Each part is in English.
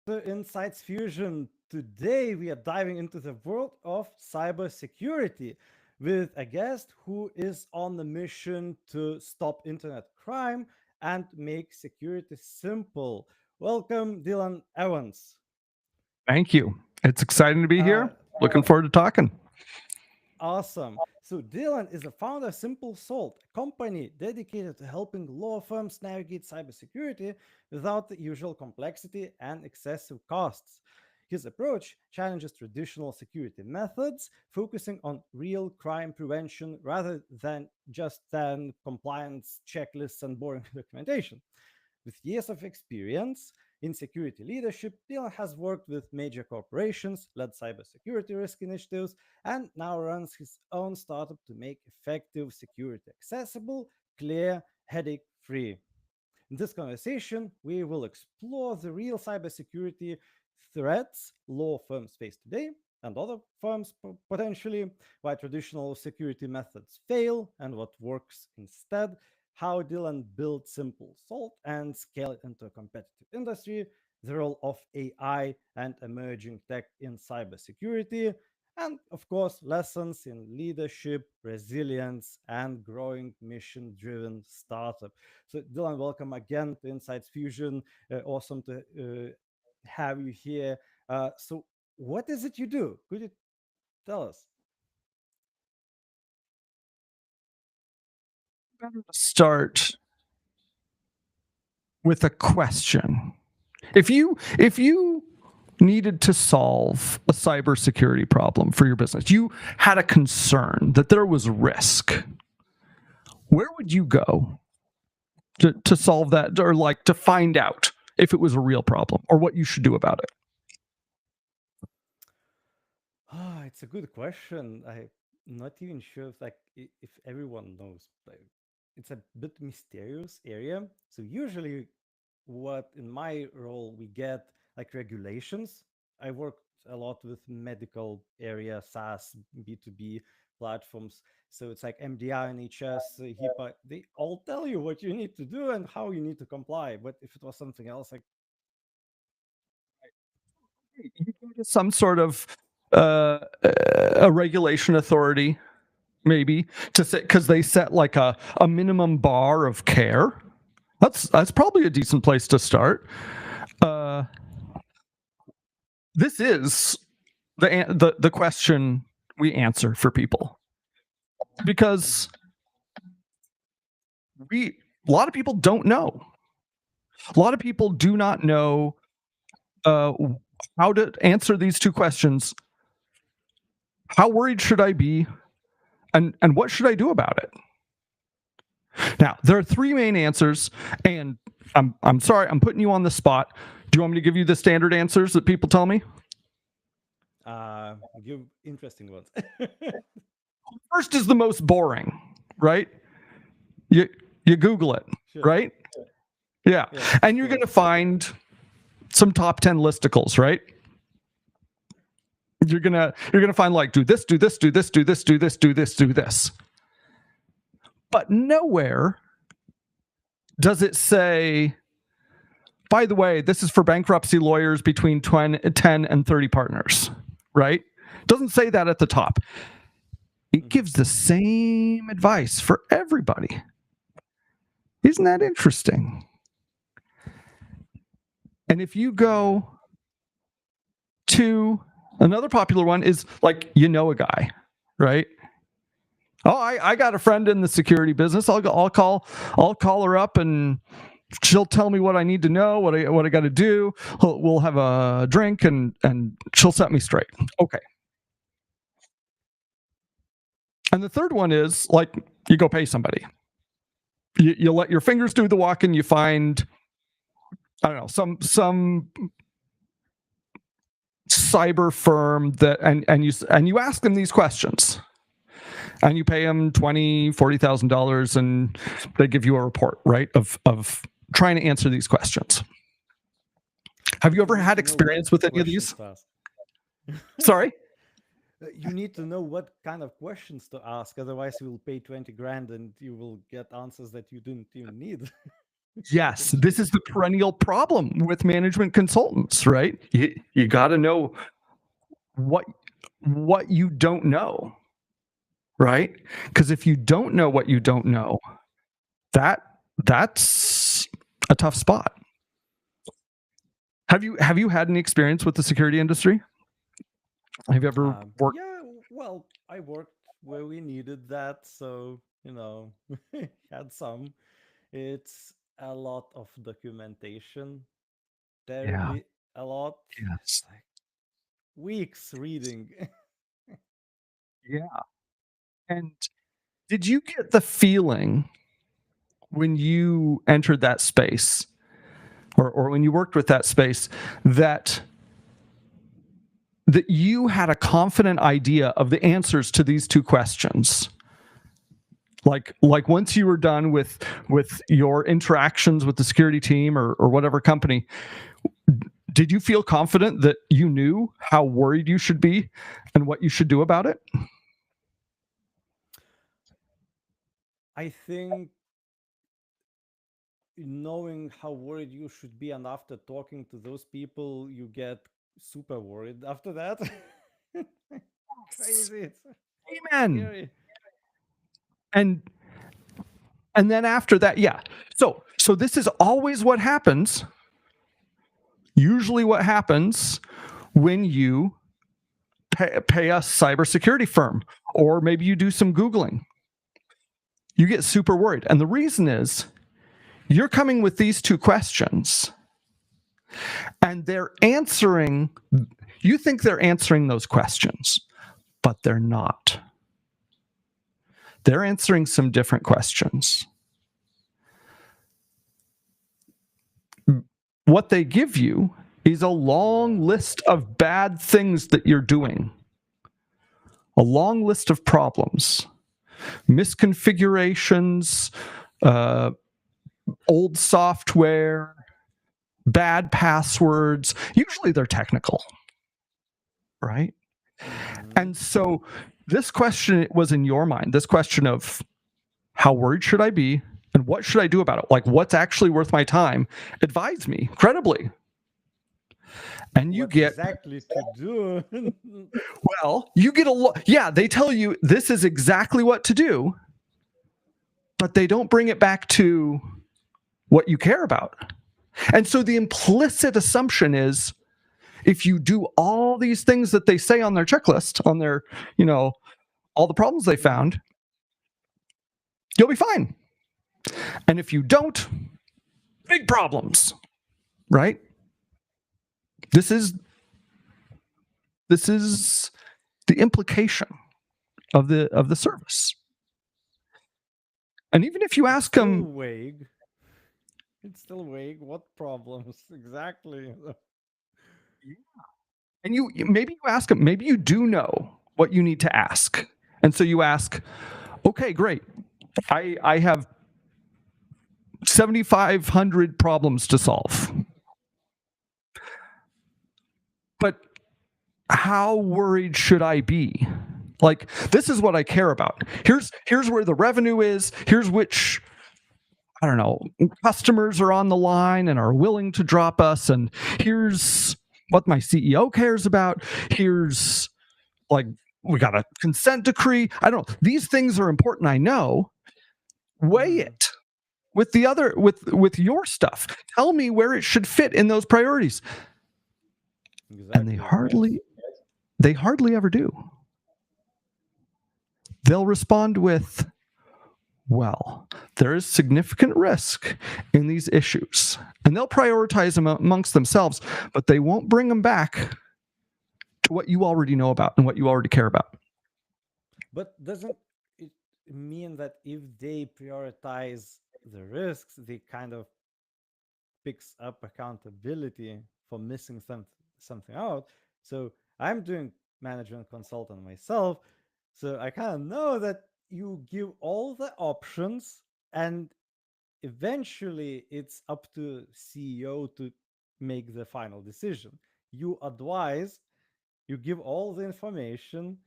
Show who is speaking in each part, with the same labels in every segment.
Speaker 1: to Insights Fusion. Today, we are diving into the world of cybersecurity with a guest who is on the mission to stop internet crime and make security simple. Welcome, Dylan Evans.
Speaker 2: Thank you. It's exciting to be
Speaker 1: Uh,
Speaker 2: here. Looking forward to talking.
Speaker 1: Awesome. So Dylan is the founder of Simple Salt, a company dedicated to helping law firms navigate cybersecurity without the usual complexity and excessive costs. His approach challenges traditional security methods, focusing on real crime prevention rather than just compliance checklists and boring documentation. With years of experience in security leadership, Dylan has worked with major corporations, led cybersecurity risk initiatives, and now runs his own startup to make effective security accessible, clear, headache free. In this conversation, we will explore the real cybersecurity threats law firms face today and other firms potentially, why traditional security methods fail and what works instead, how Dylan built Simple Salt and scale it into a competitive industry, the role of AI and emerging tech in cybersecurity, and of course, lessons in leadership, resilience, and growing mission driven startup. So, Dylan, welcome again to Insights Fusion. Awesome to have you here. So, what is it you do? Could you tell us?
Speaker 2: Start with a question. If you needed to solve a cybersecurity problem for your business, you had a concern that there was risk, where would you go to solve that, or like to find out if it was a real problem or what you should do about it?
Speaker 1: It's a good question. I'm not even sure if everyone knows. Like, it's a bit mysterious area. So usually, what in my role we get like regulations. I worked a lot with medical area SaaS B2B platforms. So it's like MDR, NHS, HIPAA. They all tell you what you need to do and how you need to comply. But if it was something else, like
Speaker 2: You go to some sort of a regulation authority, maybe, to say, because they set like a minimum bar of care. That's probably a decent place to start. Uh, this is the question we answer for people, because we a lot of people don't know. A lot of people do not know uh, how to answer these two questions. How worried should I be, and what should I do about it? Now, there are three main answers, and I'm sorry, I'm putting you on the spot. Do you want me to give you the standard answers that people tell me?
Speaker 1: give interesting ones.
Speaker 2: First is the most boring, right? You you Google it,
Speaker 1: Sure.
Speaker 2: right? Yeah,
Speaker 1: Yes,
Speaker 2: and
Speaker 1: of
Speaker 2: you're going to
Speaker 1: course.
Speaker 2: find some top 10 listicles, right? You're gonna find like, do this, do this, do this, do this, do this, do this, do this. But nowhere does it say, by the way, this is for bankruptcy lawyers between 10 and 30 partners, right? It doesn't say that at the top. It
Speaker 1: Mhm.
Speaker 2: gives the same advice for everybody. Isn't that interesting? And if you
Speaker 1: Yeah.
Speaker 2: go to another popular one, is like, you know, a guy, right? Oh, I got a friend in the security business. I'll call her up, and she'll tell me what I need to know, what I got to do. We'll have a drink, and she'll set me straight. Okay. And the third one is like, you go pay somebody. You let your fingers do the walking. You find, I don't know, some cyber firm that, and you ask them these questions, and you pay them $20,000-$40,000, and they give you a report, right, of trying to answer these questions. Have you
Speaker 1: But you
Speaker 2: ever
Speaker 1: need
Speaker 2: had
Speaker 1: to know what
Speaker 2: experience with any of
Speaker 1: questions
Speaker 2: these?
Speaker 1: to ask.
Speaker 2: Sorry.
Speaker 1: You need to know what kind of questions to ask. Otherwise, you will pay 20 grand and you will get answers that you didn't even need.
Speaker 2: Yes, this is the perennial problem with management consultants, right? You got to know what you don't know, right? Because if you don't know what you don't know, that's a tough spot. Have you had any experience with the security industry? Have you ever worked?
Speaker 1: Yeah, well, I worked where we needed that, so had some. It's a lot of documentation,
Speaker 2: Yeah.
Speaker 1: terribly a lot,
Speaker 2: Yes.
Speaker 1: like weeks reading.
Speaker 2: Yeah. And did you get the feeling when you entered that space, or when you worked with that space, that you had a confident idea of the answers to these two questions? Like once you were done with your interactions with the security team or whatever company, did you feel confident that you knew how worried you should be and what you should do about it?
Speaker 1: I think knowing how worried you should be, and after talking to those people, you get super worried after that. Crazy. It's
Speaker 2: Amen.
Speaker 1: scary.
Speaker 2: And then after that, yeah. So this is always what happens. Usually what happens when you pay a cybersecurity firm, or maybe you do some Googling. You get super worried. And the reason is you're coming with these two questions and they're answering, you think they're answering those questions, but they're not. They're answering some different questions. What they give you is a long list of bad things that you're doing, a long list of problems, misconfigurations, old software, bad passwords. Usually they're technical, right? And so this question was in your mind, this question of how worried should I be and what should I do about it? Like, what's actually worth my time? Advise me credibly. And you
Speaker 1: What
Speaker 2: get,
Speaker 1: exactly to do?
Speaker 2: well, you get a lot. Yeah, they tell you this is exactly what to do, but they don't bring it back to what you care about. And so the implicit assumption is if you do all these things that they say on their checklist, on their, all the problems they found, you'll be fine. And if you don't, big problems, right? This is the implication of the service. And even if you ask
Speaker 1: Still
Speaker 2: them,
Speaker 1: vague. It's still vague. What problems exactly?
Speaker 2: and maybe you ask them, maybe you do know what you need to ask, and so you ask, okay, great, I have 7,500 problems to solve, but how worried should I be? Like, this is what I care about. Here's where the revenue is. Here's which, I don't know, customers are on the line and are willing to drop us. And here's what my CEO cares about. Here's, like, we got a consent decree. I don't know. These things are important, I know. Weigh it with the other, with your stuff. Tell me where it should fit in those priorities.
Speaker 1: Exactly.
Speaker 2: And they hardly ever do. They'll respond with, well, there is significant risk in these issues. And they'll prioritize them amongst themselves, but they won't bring them back to what you already know about and what you already care about.
Speaker 1: But doesn't it mean that if they prioritize the risks, they kind of picks up accountability for missing something out? So I'm doing management consultant myself, so I kind of know that you give all the options, and eventually it's up to CEO to make the final decision. You advise, you give all the information,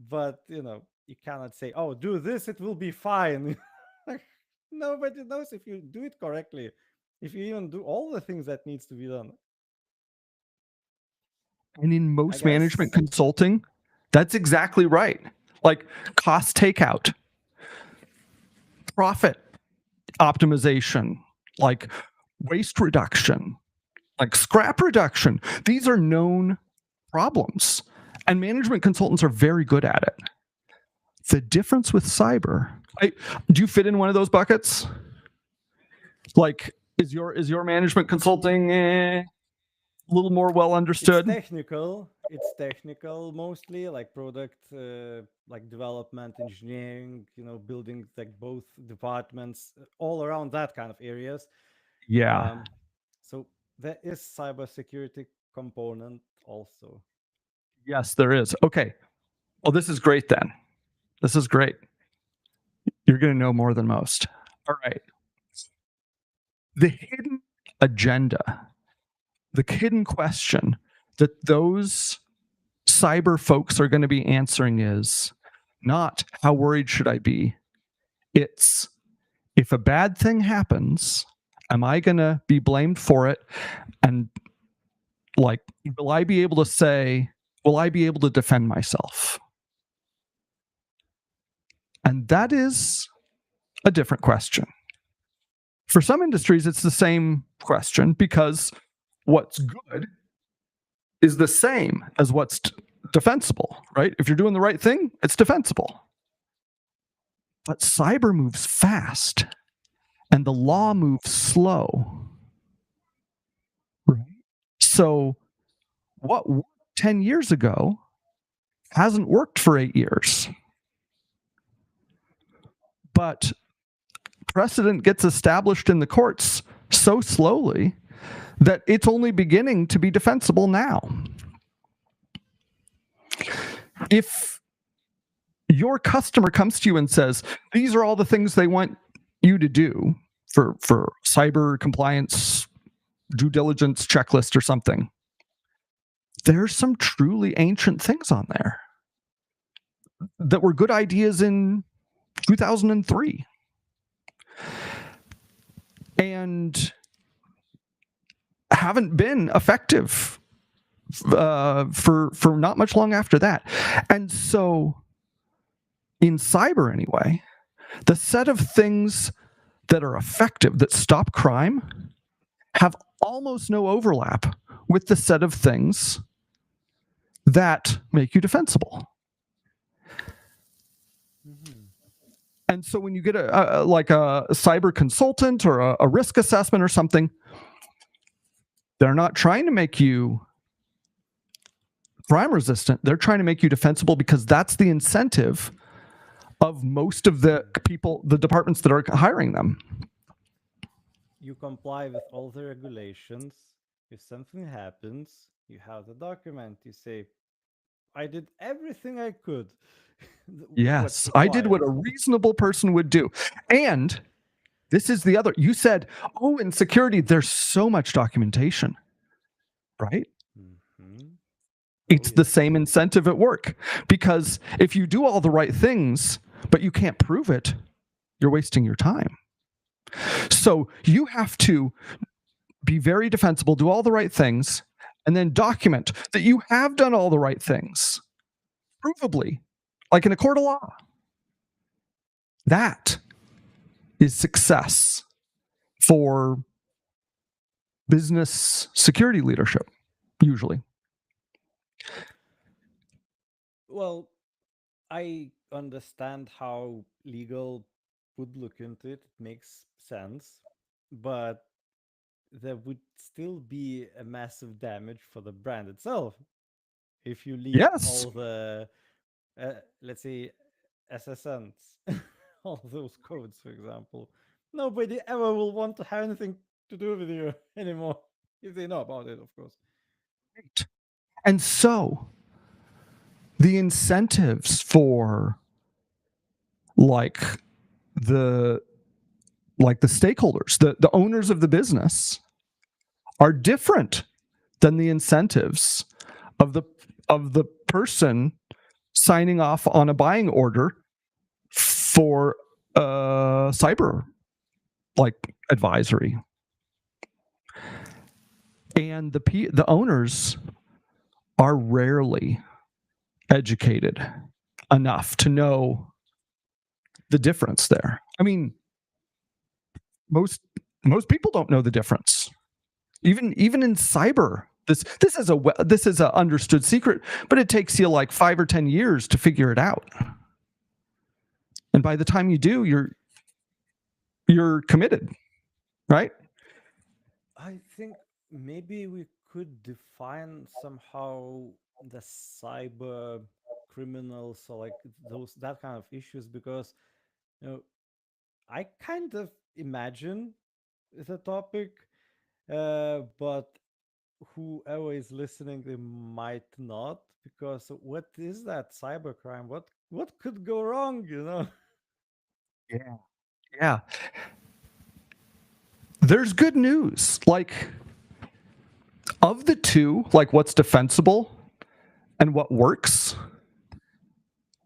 Speaker 1: but you cannot say, oh, do this, it will be fine. Nobody knows if you do it correctly, if you even do all the things that needs to be done.
Speaker 2: And in
Speaker 1: I
Speaker 2: most management
Speaker 1: guess
Speaker 2: consulting, that's exactly right. Like cost takeout, profit optimization, like waste reduction, like scrap reduction. These are known problems, and management consultants are very good at it. The difference with cyber, do you fit in one of those buckets? Like, is your management consulting a little more well understood?
Speaker 1: It's technical mostly, like product, like development, engineering. Building like both departments, all around that kind of areas.
Speaker 2: Yeah.
Speaker 1: So there is cybersecurity component also.
Speaker 2: Yes, there is. Okay. Well, this is great then. This is great. You're going to know more than most. All right. The hidden agenda, the hidden question that those cyber folks are going to be answering is not how worried should I be? It's if a bad thing happens, am I going to be blamed for it? And like, will I be able to defend myself? And that is a different question. For some industries, it's the same question because what's good is the same as what's defensible, right? If you're doing the right thing, it's defensible. But cyber moves fast and the law moves slow. Right? So what worked 10 years ago hasn't worked for 8 years. But precedent gets established in the courts so slowly that it's only beginning to be defensible now. If your customer comes to you and says, these are all the things they want you to do for cyber compliance, due diligence checklist or something, there's some truly ancient things on there that were good ideas in 2003. And haven't been effective for not much long after that. And so in cyber anyway, the set of things that are effective, that stop crime, have almost no overlap with the set of things that make you defensible. And so when you get a cyber consultant or a risk assessment or something, they're not trying to make you crime resistant. They're trying to make you defensible because that's the incentive of most of the people, the departments that are hiring them.
Speaker 1: You comply with all the regulations. If something happens, you have the document. You say, I did everything I could.
Speaker 2: Yes, I did what a reasonable person would do. And this is the other, you said, oh, in security, there's so much documentation, right?
Speaker 1: Mm-hmm.
Speaker 2: It's the same incentive at work, because if you do all the right things, but you can't prove it, you're wasting your time. So you have to be very defensible, do all the right things, and then document that you have done all the right things, provably, like in a court of law. That is success for business security leadership, usually.
Speaker 1: Well, I understand how legal would look into it. It makes sense. But there would still be a massive damage for the brand itself if you leak all the, let's say, SSNs, all those codes, for example. Nobody ever will want to have anything to do with you anymore if they know about it, of course.
Speaker 2: Right. And so the incentives for the stakeholders, the owners of the business, are different than the incentives of the person signing off on a buying order for a cyber like advisory. And the owners are rarely educated enough to know the difference there. I mean, most people don't know the difference. Even in cyber, this is a understood secret, but it takes you like 5 or 10 years to figure it out. And by the time you do, you're committed, right?
Speaker 1: I think maybe we could define somehow the cyber criminals or like those that kind of issues, because you know I kind of imagine the topic, but whoever is listening, they might not, because what is that cybercrime? What could go wrong? You know?
Speaker 2: Yeah. Yeah. There's good news. Like, of the two, like what's defensible and what works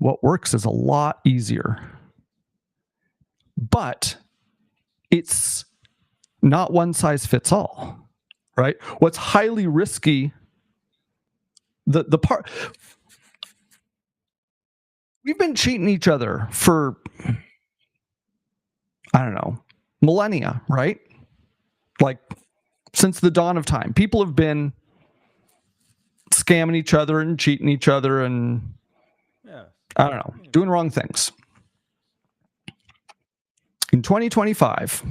Speaker 2: is a lot easier. But it's not one size fits all, right? What's highly risky, the part we've been cheating each other for, I don't know, millennia, right? Like since the dawn of time, people have been scamming each other and cheating each other and
Speaker 1: Yeah.
Speaker 2: I don't know, doing wrong things. In 2025,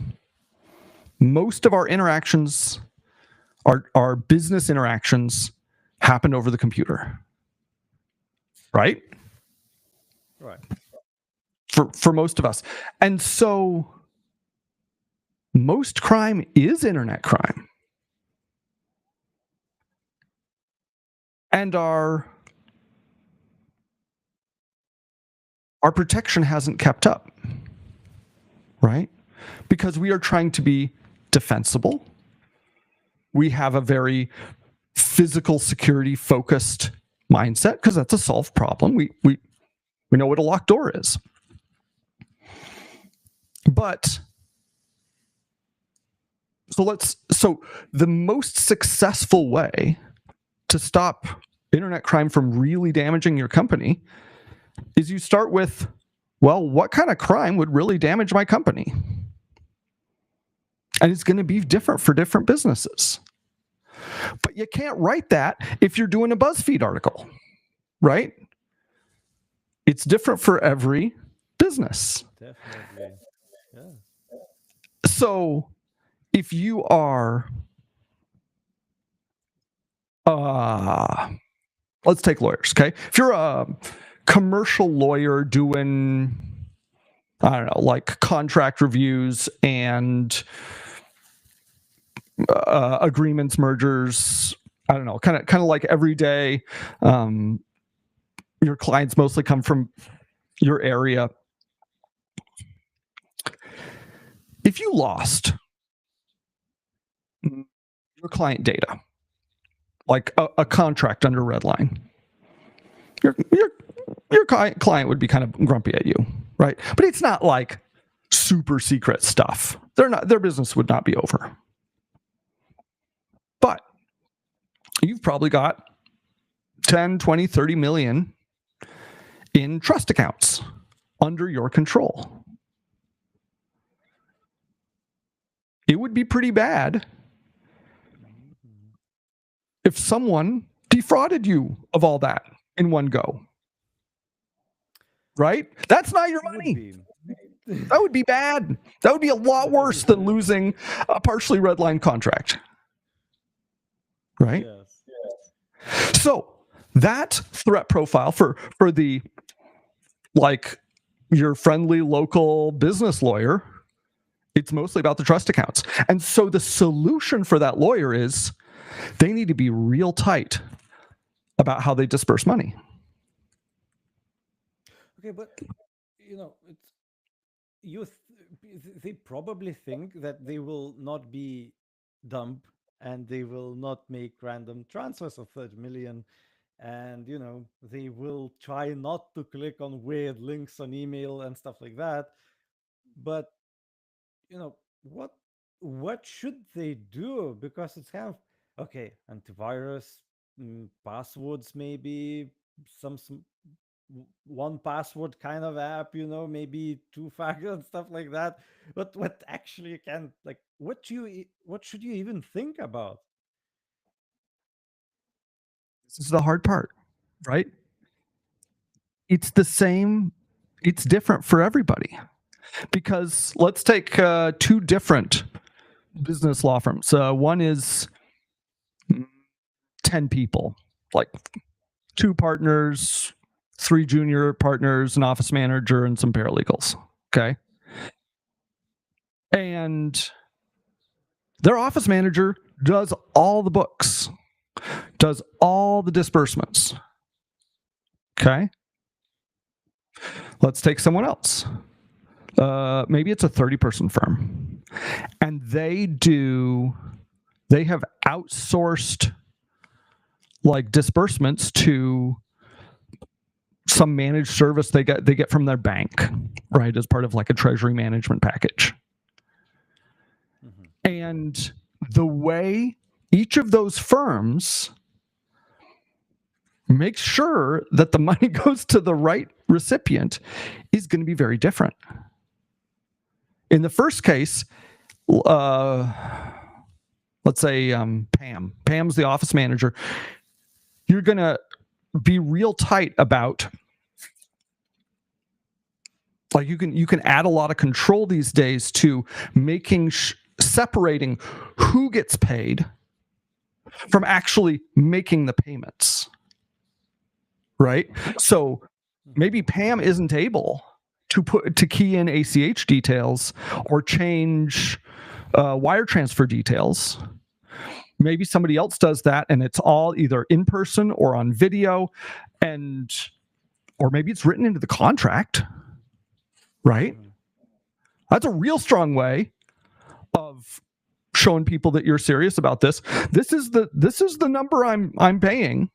Speaker 2: most of our interactions, our business interactions, happen over the computer, right?
Speaker 1: Right.
Speaker 2: For most of us. And so most crime is internet crime. And our protection hasn't kept up, right? Because we are trying to be defensible. We have a very physical security focused mindset because that's a solved problem. We know what a locked door is. But so the most successful way to stop internet crime from really damaging your company is you start with, well, what kind of crime would really damage my company? And it's going to be different for different businesses. But you can't write that if you're doing a BuzzFeed article, right? It's different for every business.
Speaker 1: Definitely. Yeah.
Speaker 2: So if you are, let's take lawyers, okay? If you're a commercial lawyer doing, I don't know, like contract reviews and agreements, mergers, I don't know, kind of like every day, your clients mostly come from your area. If you lost your client data, like a contract under Redline, your client would be kind of grumpy at you, right? But it's not like super secret stuff. Their business would not be over. But you've probably got 10, 20, 30 million in trust accounts under your control. It would be pretty bad if someone defrauded you of all that in one go. Right? That's not your money. That would be bad. That would be a lot worse than losing a partially redlined contract. Right? Yes. So that threat profile for the, like, your friendly local business lawyer, it's mostly about the trust accounts. And so the solution for that lawyer is they need to be real tight about how they disperse money.
Speaker 1: Okay, but you know, they probably think that they will not be dumb and they will not make random transfers of 30 million, and you know they will try not to click on weird links on email and stuff like that. But you know, what what should they do? Because it's kind of okay, antivirus, passwords, maybe some one password kind of app, maybe two factor and stuff like that. But what actually you can, like, what should you even think about?
Speaker 2: This is the hard part, right? It's the same, it's different for everybody. Because let's take two different business law firms. One is 10 people, like two partners, three junior partners, an office manager, and some paralegals. Okay. And their office manager does all the books, does all the disbursements. Okay. Let's take someone else. Maybe it's a 30-person firm. And they have outsourced like disbursements to some managed service they get from their bank, right, as part of like a treasury management package.
Speaker 1: Mm-hmm.
Speaker 2: And the way each of those firms makes sure that the money goes to the right recipient is going to be very different. In the first case, let's say Pam. Pam's the office manager. You're going to be real tight about, like, you can add a lot of control these days to making separating who gets paid from actually making the payments, right? So maybe Pam isn't able to key in ACH details or change wire transfer details. Maybe somebody else does that, and it's all either in person or on video, or maybe it's written into the contract, right? That's a real strong way of showing people that you're serious about this. This is the number I'm paying,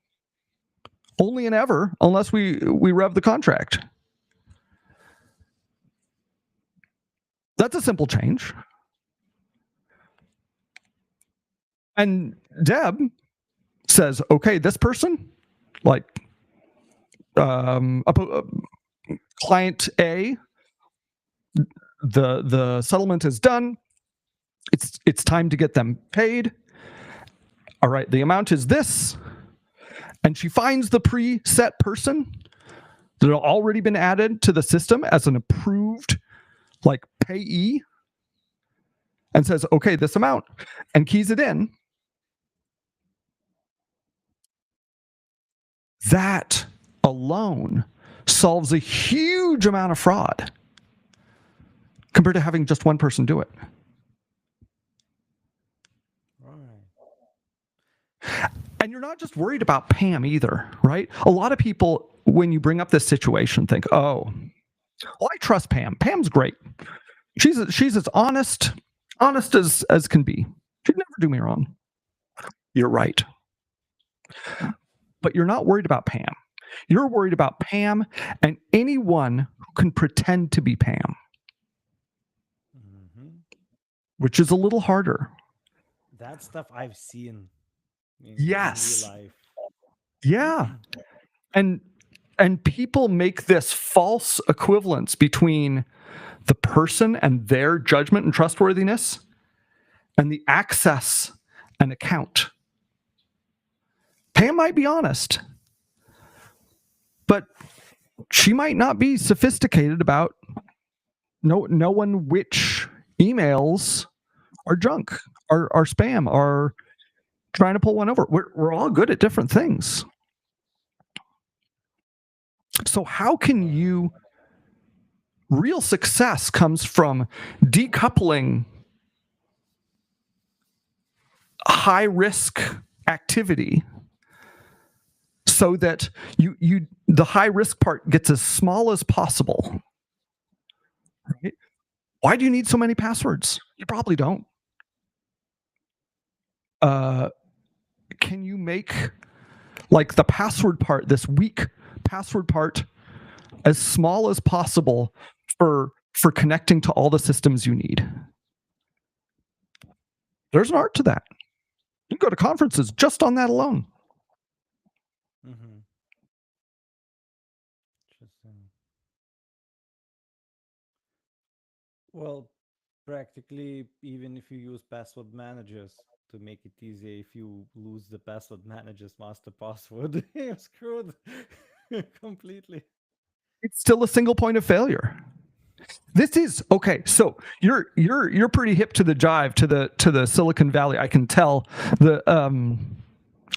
Speaker 2: only and ever, unless we rev the contract. That's a simple change. And Deb says, okay, this person, like client A, the settlement is done. It's time to get them paid. All right, the amount is this. And she finds the preset person that had already been added to the system as an approved like payee, and says, okay, this amount, and keys it in. That alone solves a huge amount of fraud compared to having just one person do it.
Speaker 1: Right.
Speaker 2: And you're not just worried about Pam either, right? A lot of people, when you bring up this situation, think, oh, well, I trust Pam. Pam's great. She's as honest as can be. She'd never do me wrong. You're right. But you're not worried about Pam. You're worried about Pam and anyone who can pretend to be Pam, which is a little harder.
Speaker 1: That stuff I've seen in
Speaker 2: Yes.
Speaker 1: real life.
Speaker 2: Yeah. And people make this false equivalence between the person and their judgment and trustworthiness and the access and account. Pam might be honest, but she might not be sophisticated about knowing which emails are junk, are spam, are trying to pull one over. We're all good at different things. So how can you, real success comes from decoupling high risk activity so that the high risk part gets as small as possible. Right? Why do you need so many passwords? You probably don't. Can you make like the password part, this weak password part, as small as possible for connecting to all the systems you need? There's an art to that. You can go to conferences just on that alone.
Speaker 1: Mm-hmm. Interesting. Well, practically, even if you use password managers to make it easier, if you lose the password manager's master password, you're screwed completely.
Speaker 2: It's still a single point of failure. This is okay. So you're pretty hip to the jive to the Silicon Valley. I can tell the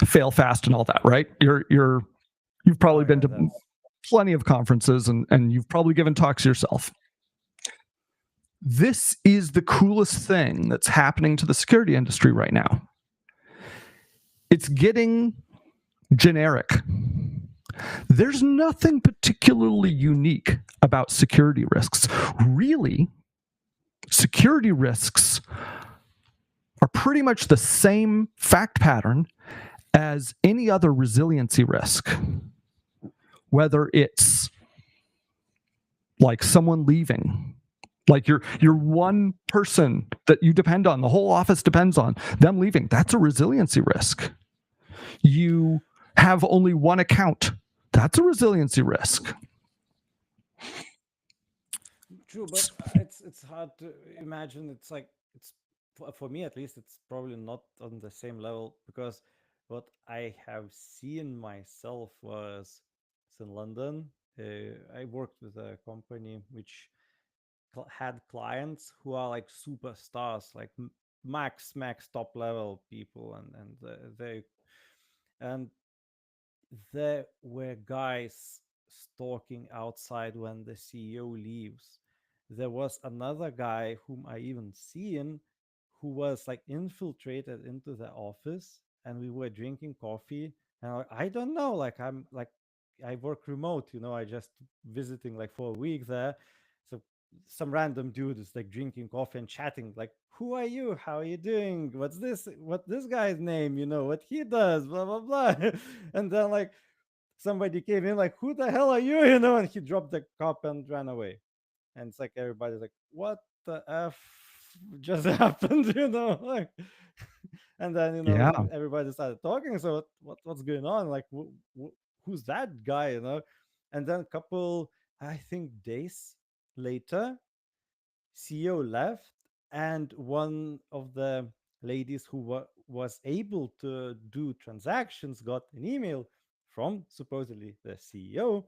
Speaker 2: fail fast and all that, right? You've probably been to plenty of conferences and you've probably given talks yourself. This is the coolest thing that's happening to the security industry right now. It's getting generic. There's nothing particularly unique about security risks. Really, security risks are pretty much the same fact pattern as any other resiliency risk, whether it's like someone leaving, like you're one person that you depend on, the whole office depends on, them leaving. That's a resiliency risk. You have only one account. That's a resiliency risk.
Speaker 1: True, but it's hard to imagine. It's like it's for me at least. It's probably not on the same level because what I have seen myself was it's in London. I worked with a company which had clients who are like superstars, like max top level people, and there were guys stalking outside when the CEO leaves. There was another guy whom I even seen who was like infiltrated into the office, and we were drinking coffee. And I don't know, like I'm like I work remote, I just visiting like for a week there. So some random dude is like drinking coffee and chatting, like, who are you? How are you doing? What this guy's name? What he does, blah blah blah. And then like somebody came in, like, who the hell are you? And he dropped the cup and ran away. And it's like everybody's like, what the F just happened, like, and then
Speaker 2: Yeah.
Speaker 1: everybody started talking. So what's going on? Like, who's that guy? And then a couple, I think, days later, CEO left, and one of the ladies who was able to do transactions got an email from supposedly the CEO.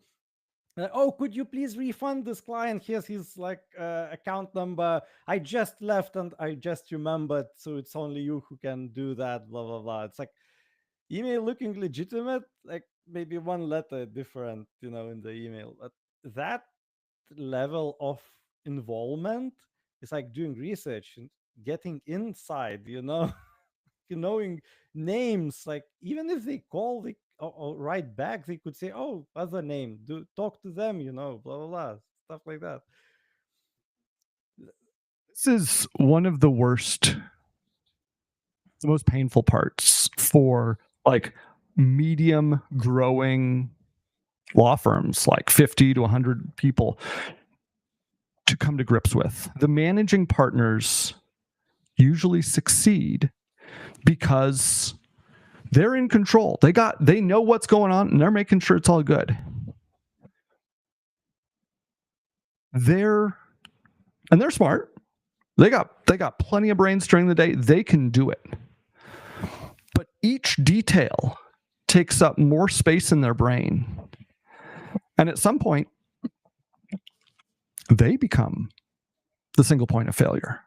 Speaker 1: Oh, could you please refund this client? Here's his like account number. I just left and I just remembered, so it's only you who can do that. Blah blah blah. It's like email looking legitimate, like maybe one letter different, in the email. But that level of involvement is like doing research and getting inside, knowing names, like even if they call or write back, they could say, oh, other name, do talk to them, blah blah blah, stuff like that.
Speaker 2: This is one of the worst, the most painful parts for like medium growing law firms, like 50 to 100 people, to come to grips with. The managing partners usually succeed because they're in control. They know what's going on and they're making sure it's all good. They're smart. They got plenty of brains during the day. They can do it. But each detail takes up more space in their brain. And at some point, they become the single point of failure.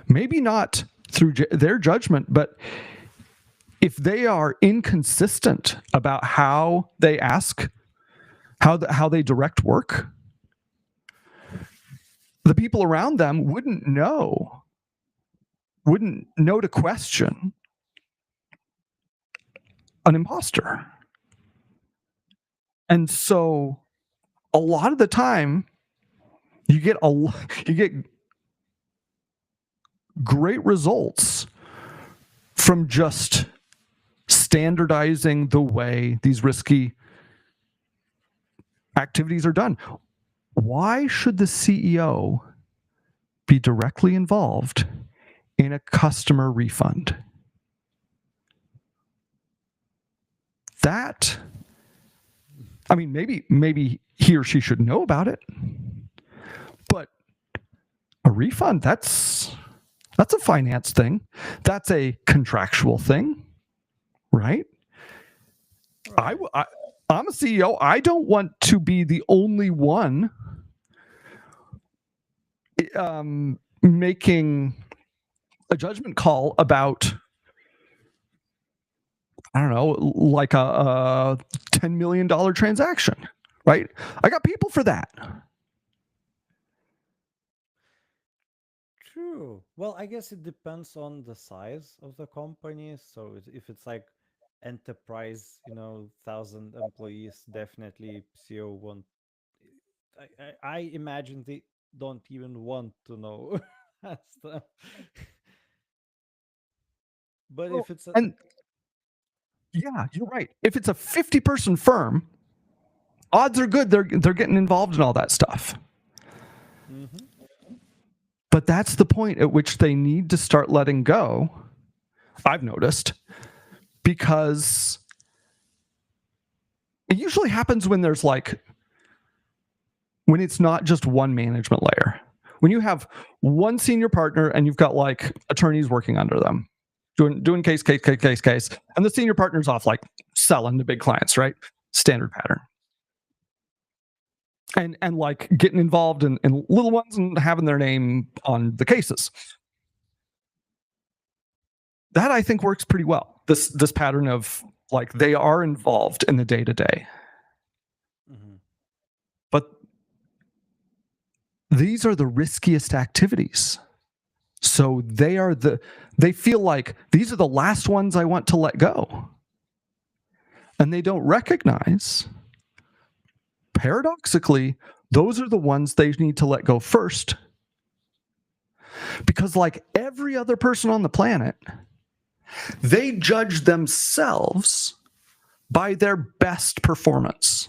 Speaker 2: Maybe not through their judgment, but if they are inconsistent about how they ask, how they direct work, the people around them wouldn't know to question an imposter. And so a lot of the time you get great results from just standardizing the way these risky activities are done. Why should the CEO be directly involved in a customer refund. That, I mean, maybe he or she should know about it, but a refund, that's a finance thing. That's a contractual thing, right?
Speaker 1: Right.
Speaker 2: I'm a CEO. I don't want to be the only one making a judgment call about, I don't know, like a $10 million transaction, right? I got people for that.
Speaker 1: True. Well, I guess it depends on the size of the company. So if it's like enterprise, 1,000 employees, definitely CEO won't. I imagine they don't even want to know that stuff. But if it's
Speaker 2: And yeah, you're right. If it's a 50-person firm, odds are good they're getting involved in all that stuff.
Speaker 1: Mhm.
Speaker 2: But that's the point at which they need to start letting go, I've noticed, because it usually happens when there's when it's not just one management layer. When you have one senior partner and you've got like attorneys working under them, doing case, and the senior partner's off like selling to big clients, right? Standard pattern. And like getting involved in little ones and having their name on the cases. That I think works pretty well. This pattern of like they are involved in the day-to-day.
Speaker 1: Mhm.
Speaker 2: But these are the riskiest activities. So they feel like these are the last ones I want to let go. And they don't recognize, paradoxically, those are the ones they need to let go first. Because like every other person on the planet, they judge themselves by their best performance,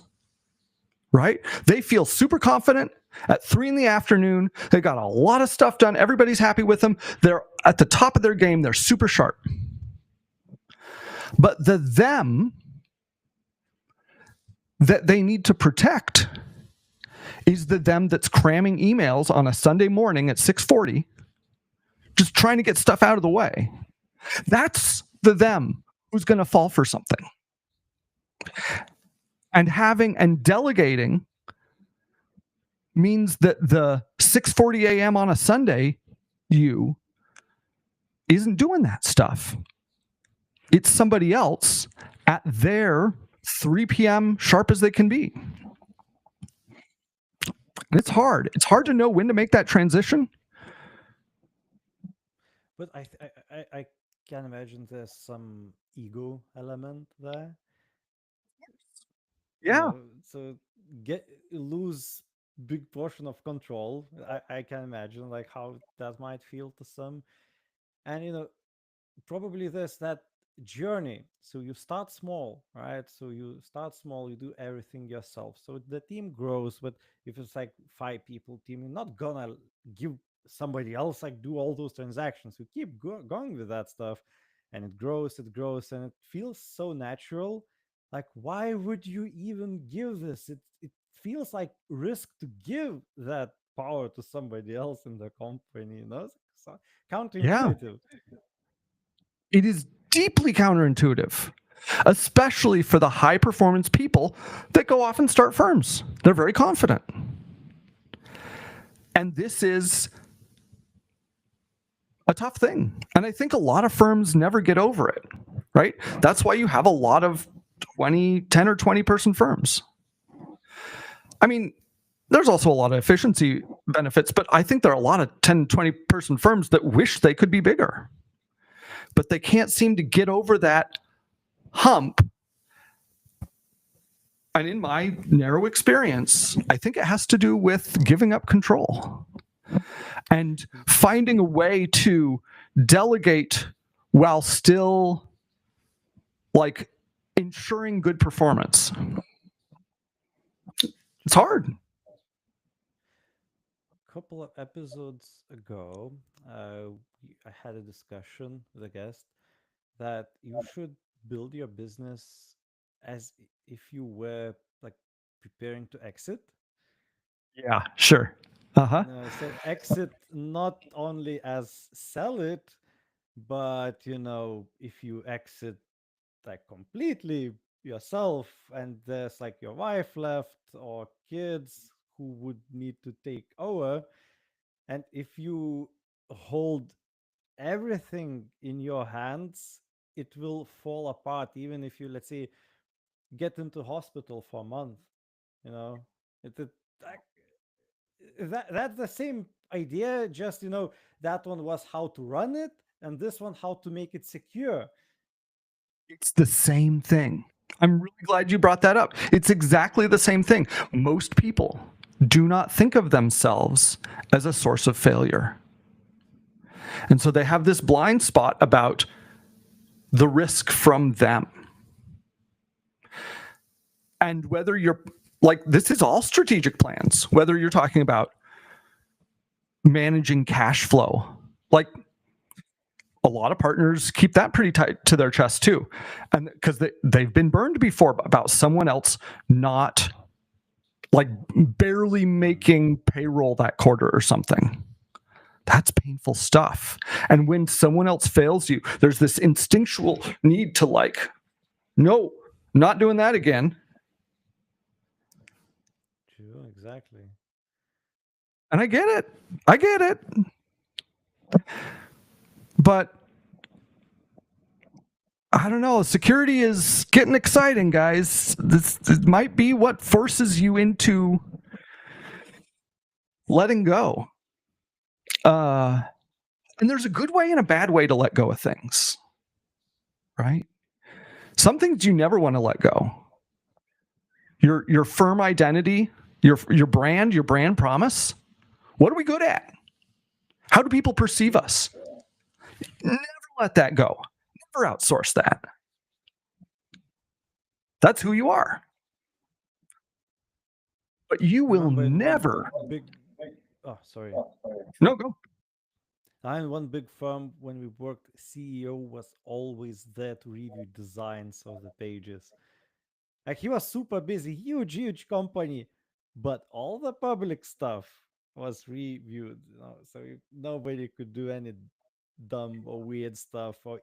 Speaker 2: right? They feel super confident at 3 p.m. They got a lot of stuff done. Everybody's happy with them. They're at the top of their game. They're super sharp. But the them that they need to protect is the them that's cramming emails on a Sunday morning at 6:40, just trying to get stuff out of the way. That's the them who's going to fall for something. And delegating means that the 6:40 a.m. on a Sunday you isn't doing that stuff. It's somebody else at their 3 p.m. sharp as they can be. And it's hard. It's hard to know when to make that transition.
Speaker 1: But I can imagine there's some ego element there.
Speaker 2: Yeah.
Speaker 1: So lose big portion of control. I can imagine like how that might feel to some. And probably there's that journey. So you start small, right? So you start small, you do everything yourself. So the team grows, but if it's like 5 people team, you're not gonna give somebody else like do all those transactions. You keep going with that stuff, and it grows, and it feels so natural. Like, why would you even give this? It feels like risk to give that power to somebody else in the company. So
Speaker 2: Yeah.
Speaker 1: counterintuitive.
Speaker 2: It is deeply counterintuitive, especially for the high performance people that go off and start firms. They're very confident. And this is a tough thing. And I think a lot of firms never get over it, right? That's why you have a lot of 10 or 20 person firms. I mean, there's also a lot of efficiency benefits, but I think there are a lot of 10, 20 person firms that wish they could be bigger. But they can't seem to get over that hump. And in my narrow experience, I think it has to do with giving up control and finding a way to delegate while still like ensuring good performance. It's hard.
Speaker 1: Couple of episodes ago, I had a discussion with a guest that you should build your business as if you were like preparing to exit.
Speaker 2: Yeah, sure. Uh-huh.
Speaker 1: So exit not only as sell it, but if you exit like completely yourself and there's like your wife left or kids who would need to take over, and if you hold everything in your hands, it will fall apart even if you, let's say, get into hospital for a month. you know it that, that's the same idea, just that one was how to run it and this one how to make it secure.
Speaker 2: It's the same thing. I'm really glad you brought that up. It's exactly the same thing. Most people do not think of themselves as a source of failure. And so they have this blind spot about the risk from them. And whether you're like, this is all strategic plans, whether you're talking about managing cash flow, like a lot of partners keep that pretty tight to their chest too. And because they've been burned before about someone else not like barely making payroll that quarter or something. That's painful stuff. And when someone else fails you, there's this instinctual need to like, no, not doing that again.
Speaker 1: True, exactly.
Speaker 2: And I get it. But I don't know. Security is getting exciting, guys. This might be what forces you into letting go. And there's a good way and a bad way to let go of things, right? Some things you never want to let go. Your firm identity, your brand promise. What are we good at? How do people perceive us? Never let that go. Never outsource that. That's who you are. But you will never.
Speaker 1: Oh, sorry.
Speaker 2: No, go.
Speaker 1: In one big firm, when we worked, CEO was always there to review designs of the pages. Like he was super busy, huge company, but all the public stuff was reviewed. So nobody could do any dumb or weird stuff or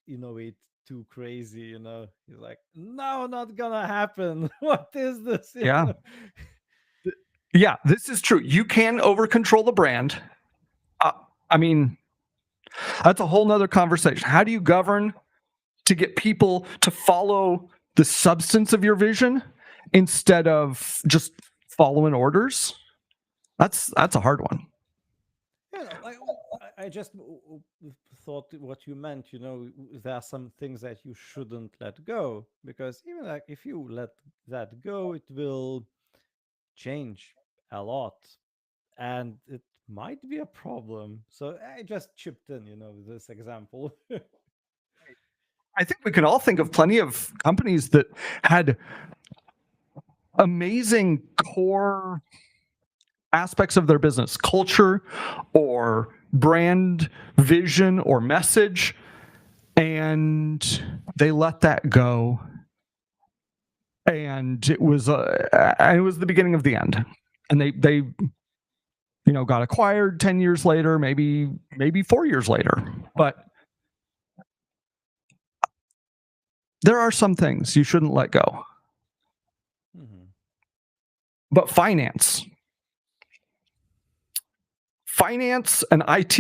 Speaker 1: innovate too crazy. He's like, no, not gonna happen. What is this?
Speaker 2: Yeah. Yeah, this is true. You can over control the brand. I mean, that's a whole nother conversation. How do you govern to get people to follow the substance of your vision instead of just following orders? That's a hard one.
Speaker 1: Yeah, I just thought what you meant. There are some things that you shouldn't let go, because even like if you let that go, it will change a lot, and it might be a problem. So I just chipped in, with this example.
Speaker 2: I think we can all think of plenty of companies that had amazing core aspects of their business, culture or brand vision or message, and they let that go. And it was the beginning of the end. And they got acquired 10 years later, maybe 4 years later. But there are some things you shouldn't let go. Mm-hmm. But finance and IT,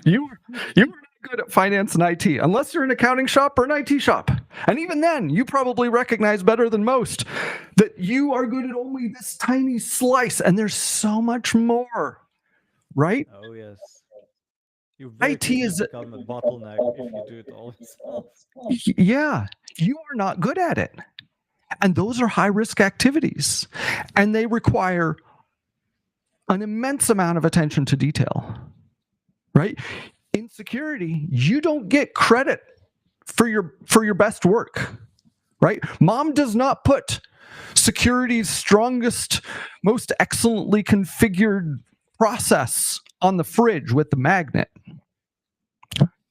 Speaker 2: you are not good at finance and IT unless you're an accounting shop or an IT shop. And even then, you probably recognize better than most that you are good at only this tiny slice, and there's so much more, right?
Speaker 1: Oh, yes. IT is become a bottleneck if you do it all yourself.
Speaker 2: Yeah, you are not good at it. And those are high-risk activities, and they require an immense amount of attention to detail, right? In security, you don't get credit for your best work, right? Mom does not put security's strongest, most excellently configured process on the fridge with the magnet.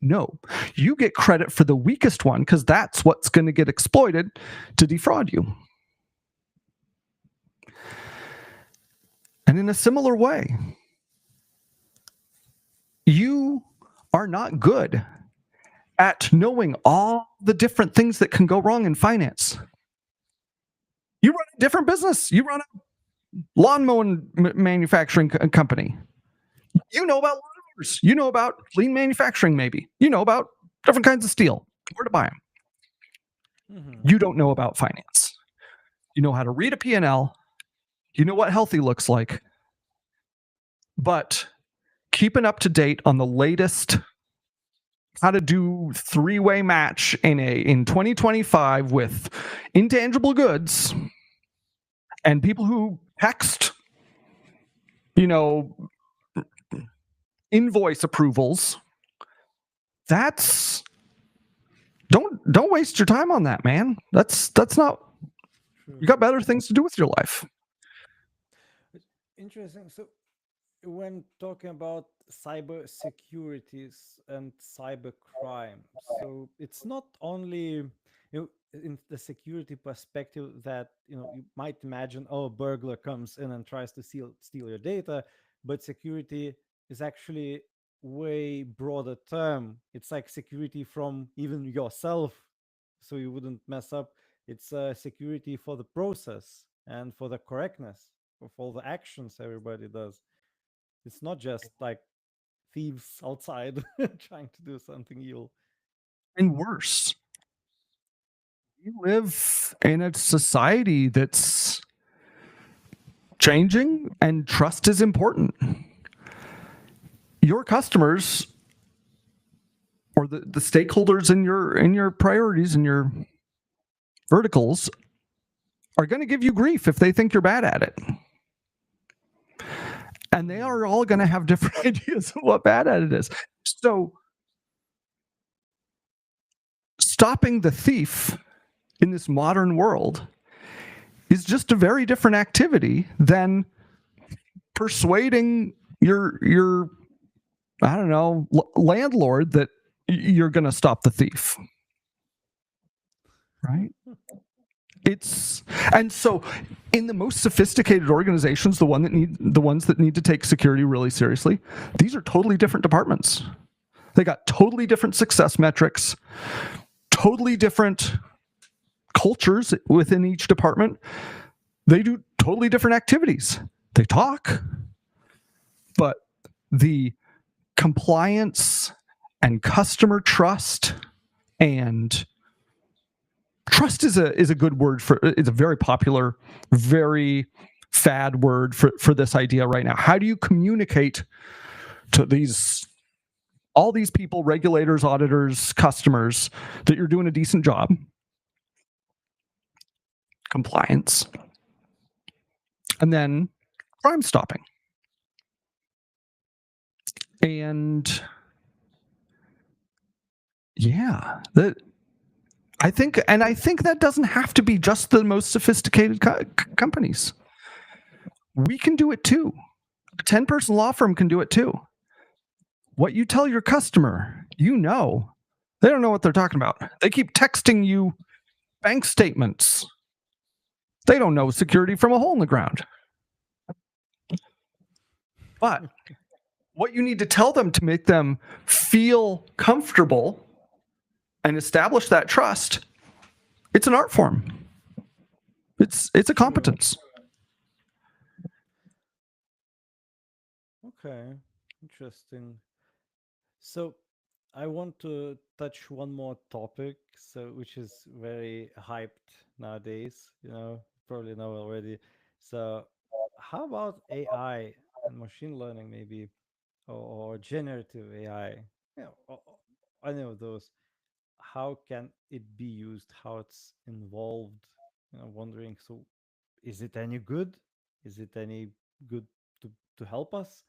Speaker 2: No, you get credit for the weakest one because that's what's going to get exploited to defraud you. And in a similar way, you are not good at knowing all the different things that can go wrong in finance. You run a different business. You run a lawn mowing manufacturing company. You know about lawnmowers. You know about lean manufacturing, maybe. You know about different kinds of steel, where to buy them.
Speaker 1: Mhm.
Speaker 2: You don't know about finance. You know how to read a P&L. You know what healthy looks like. But keeping up to date on the latest how to do three-way match in 2025 with intangible goods and people who text, invoice approvals, that's don't waste your time on that, man. That's not, you got better things to do with your life.
Speaker 1: Interesting. So when talking about cyber securities and cyber crime, so it's not only in the security perspective that you might imagine, oh, a burglar comes in and tries to steal your data, but security is actually way broader term. It's like security from even yourself, so you wouldn't mess up. It's security for the process and for the correctness of all the actions everybody does. It's not just like thieves outside trying to do something evil.
Speaker 2: And worse, we live in a society that's changing and trust is important. Your customers or the stakeholders in your priorities and your verticals are going to give you grief if they think you're bad at it. And they are all going to have different ideas of what bad at it is. So stopping the thief in this modern world is just a very different activity than persuading your I don't know, landlord that you're going to stop the thief. Right? And so in the most sophisticated organizations, the ones that need to take security really seriously, these are totally different departments. They got totally different success metrics, totally different cultures within each department. They do totally different activities. They talk, but the compliance and customer trust, and trust is a good word for, it's a very popular, very fad word for this idea right now. How do you communicate to all these people, regulators, auditors, customers, that you're doing a decent job? Compliance. And then crime stopping. And yeah, I think that doesn't have to be just the most sophisticated companies. We can do it too. A 10-person law firm can do it too. What you tell your customer, they don't know what they're talking about. They keep texting you bank statements. They don't know security from a hole in the ground. But what you need to tell them to make them feel comfortable and establish that trust, it's an art form. It's a competence.
Speaker 1: Okay, interesting. So I want to touch one more topic, which is very hyped nowadays, probably know already. So how about AI and machine learning maybe, or generative AI? Any of those. How can it be used? How it's involved? Wondering. So, is it any good? Is it any good to help us,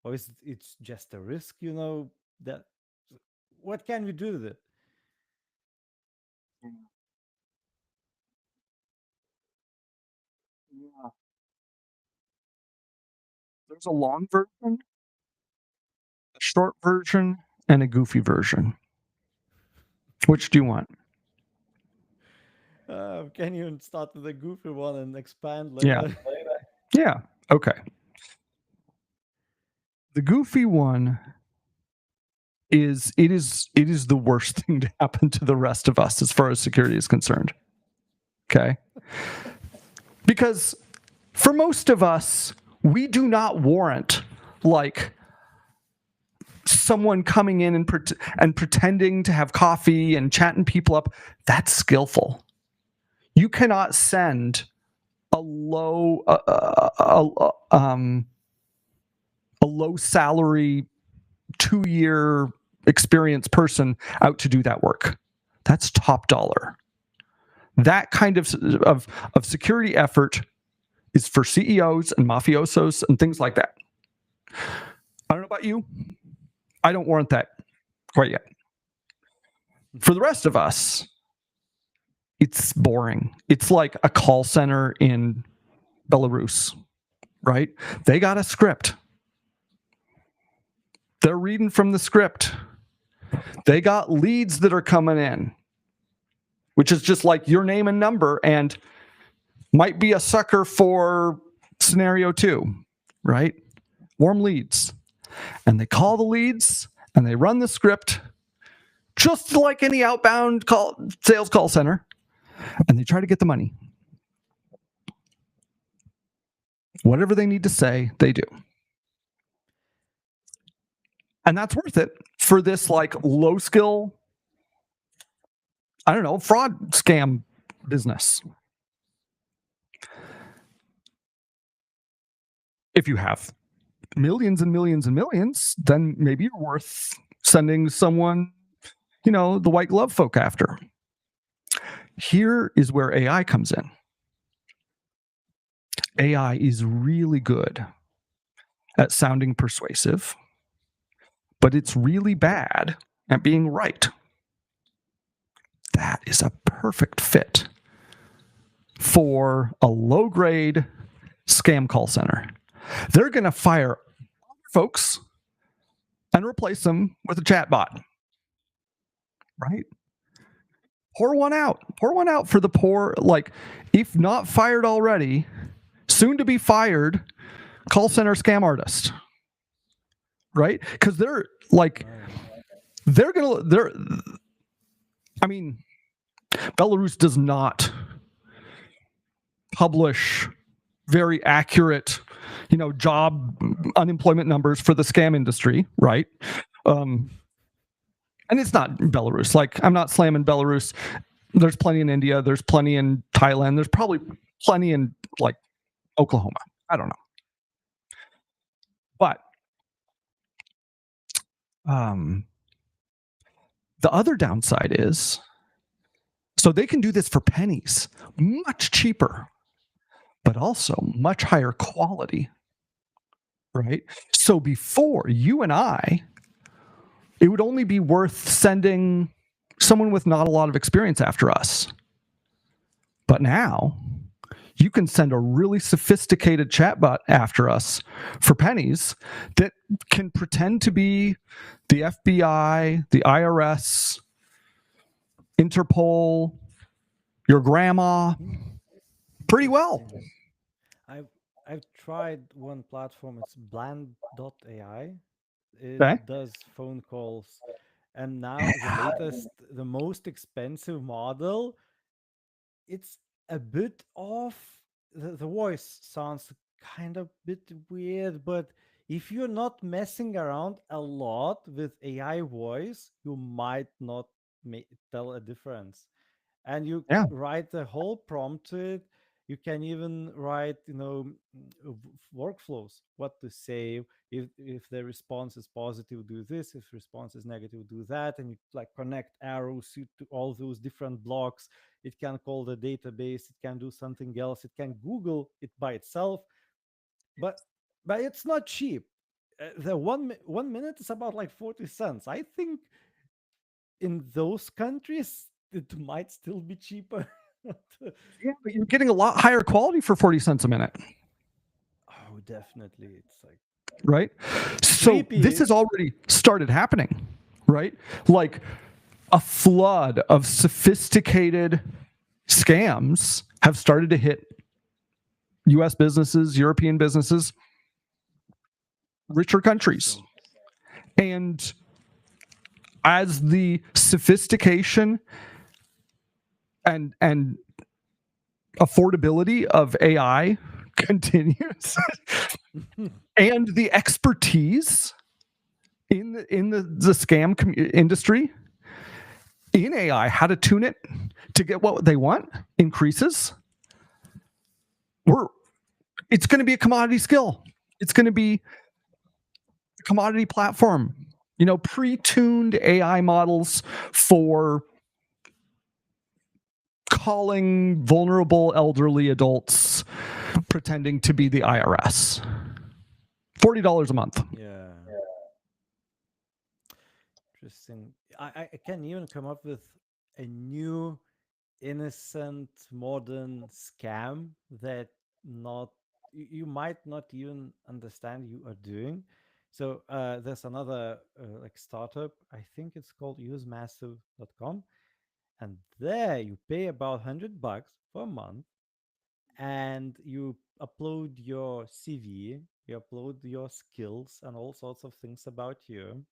Speaker 1: or is it's just a risk? That what can we do with it?
Speaker 2: Yeah. There's a long version short version and a goofy version. Which do you want?
Speaker 1: Can you start with the goofy one and expand
Speaker 2: Yeah.
Speaker 1: later?
Speaker 2: Yeah. Okay. The goofy one is the worst thing to happen to the rest of us as far as security is concerned. Okay? Because for most of us, we do not warrant like someone coming in and pretending to have coffee and chatting people up. That's skillful. You cannot send a low salary 2-year experienced person out to do that work. That's top dollar. That kind of security effort is for CEOs and mafiosos and things like that. I don't know about you. I don't warrant that quite yet. For the rest of us, it's boring. It's like a call center in Belarus, right? They got a script. They're reading from the script. They got leads that are coming in, which is just like your name and number and might be a sucker for scenario 2, right? Warm leads. And they call the leads and they run the script just like any outbound sales call center, and they try to get the money. Whatever they need to say, they do. And that's worth it for this like low skill, I don't know, fraud scam business. If you have millions and millions and millions, then maybe you're worth sending someone, the white glove folk after. Here is where AI comes in. AI is really good at sounding persuasive, but it's really bad at being right. That is a perfect fit for a low-grade scam call center. They're going to fire folks and replace them with a chatbot, right? Pour one out for the poor, like, if not fired already, soon to be fired call center scam artist, right? Because Belarus does not publish very accurate, job unemployment numbers for the scam industry, right? And it's not Belarus. Like, I'm not slamming Belarus. There's plenty in India. There's plenty in Thailand. There's probably plenty in like Oklahoma. I don't know. But the other downside is, so they can do this for pennies, much cheaper, but also much higher quality, right? So before, you and I, it would only be worth sending someone with not a lot of experience after us. But now, you can send a really sophisticated chatbot after us for pennies that can pretend to be the FBI, the IRS, Interpol, your grandma, pretty well.
Speaker 1: I've tried one platform. It's Bland.ai. It
Speaker 2: Okay.
Speaker 1: does phone calls, and now the most expensive model, it's a bit off. The voice sounds kind of bit weird, but if you're not messing around a lot with AI voice, you might not tell a difference. And you
Speaker 2: Yeah.
Speaker 1: write the whole prompt to it. You can even write, workflows, what to say. If the response is positive, do this. If response is negative, do that. And you like connect arrows to all those different blocks. It can call the database. It can do something else. It can Google it by itself. But it's not cheap. The 1 minute is about like 40 cents. I think in those countries it might still be cheaper.
Speaker 2: Yeah, but you're getting a lot higher quality for 40 cents a minute.
Speaker 1: Oh, definitely. It's like
Speaker 2: right? So
Speaker 1: Creepy.
Speaker 2: this has already started happening, right? Like a flood of sophisticated scams have started to hit US businesses, European businesses, richer countries. And as the sophistication and affordability of AI continues and the expertise in the scam industry in AI, how to tune it to get what they want increases, it's going to be a commodity skill. It's going to be a commodity platform. You know, pre-tuned AI models for calling vulnerable elderly adults pretending to be the IRS. $40 a month.
Speaker 1: Yeah. Interesting. I can even come up with a new innocent modern scam that not you might not even understand you are doing. So there's another like startup. I think it's called usemassive.com, and there you pay about $100 for a month, and you upload your CV, you upload your skills and all sorts of things about you.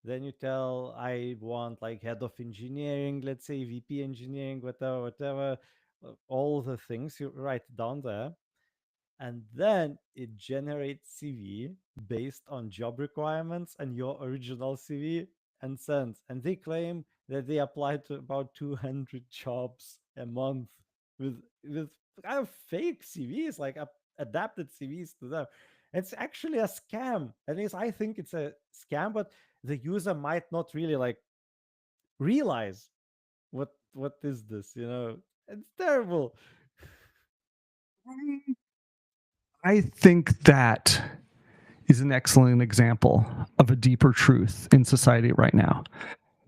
Speaker 1: Then you tell, I want like head of engineering, let's say VP engineering, whatever, all the things you write down there. And then it generates CV based on job requirements and your original CV and sends. And they claim that they apply to about 200 jobs a month with kind of fake CVs, like adapted CVs to them. It's actually a scam. At least I think it's a scam, but the user might not really like realize what is this, you know? It's terrible.
Speaker 2: I think that is an excellent example of a deeper truth in society right now.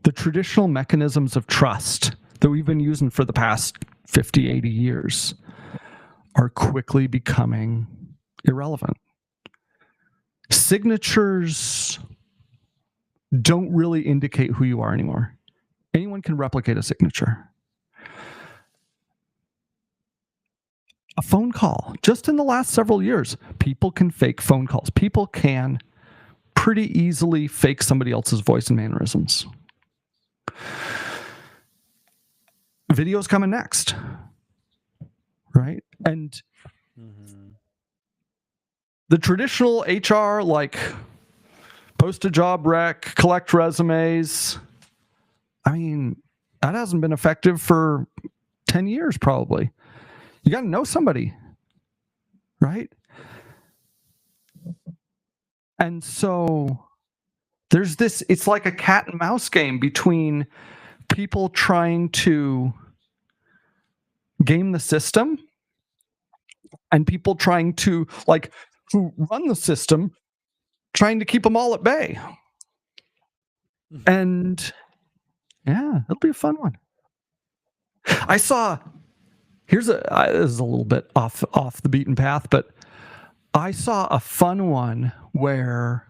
Speaker 2: The traditional mechanisms of trust that we've been using for the past 50, 80 years are quickly becoming irrelevant. Signatures don't really indicate who you are anymore. Anyone can replicate a signature. A phone call, just in the last several years, people can fake phone calls. People can pretty easily fake somebody else's voice and mannerisms. Video's coming next, right? And the traditional HR, like post a job rec, collect resumes, I mean, that hasn't been effective for 10 years probably. You got to know somebody, right? And so there's this, it's like a cat and mouse game between people trying to game the system and people trying to, like, who run the system, trying to keep them all at bay. And yeah, it'll be a fun one. I saw, this is a little bit off the beaten path, but I saw a fun one where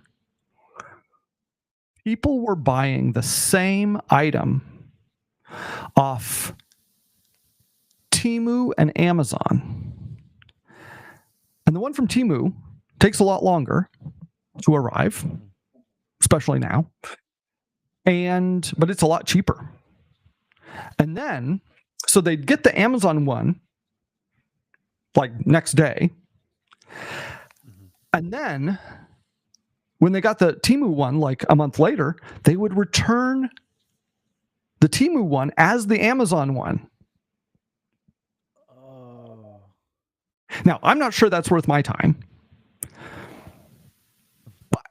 Speaker 2: people were buying the same item off Temu and Amazon. And the one from Temu takes a lot longer to arrive, especially now. But it's a lot cheaper. And then, so they'd get the Amazon one like next day. And then when they got the Temu one like a month later, they would return the Temu one as the Amazon one.
Speaker 1: Oh.
Speaker 2: Now, I'm not sure that's worth my time. But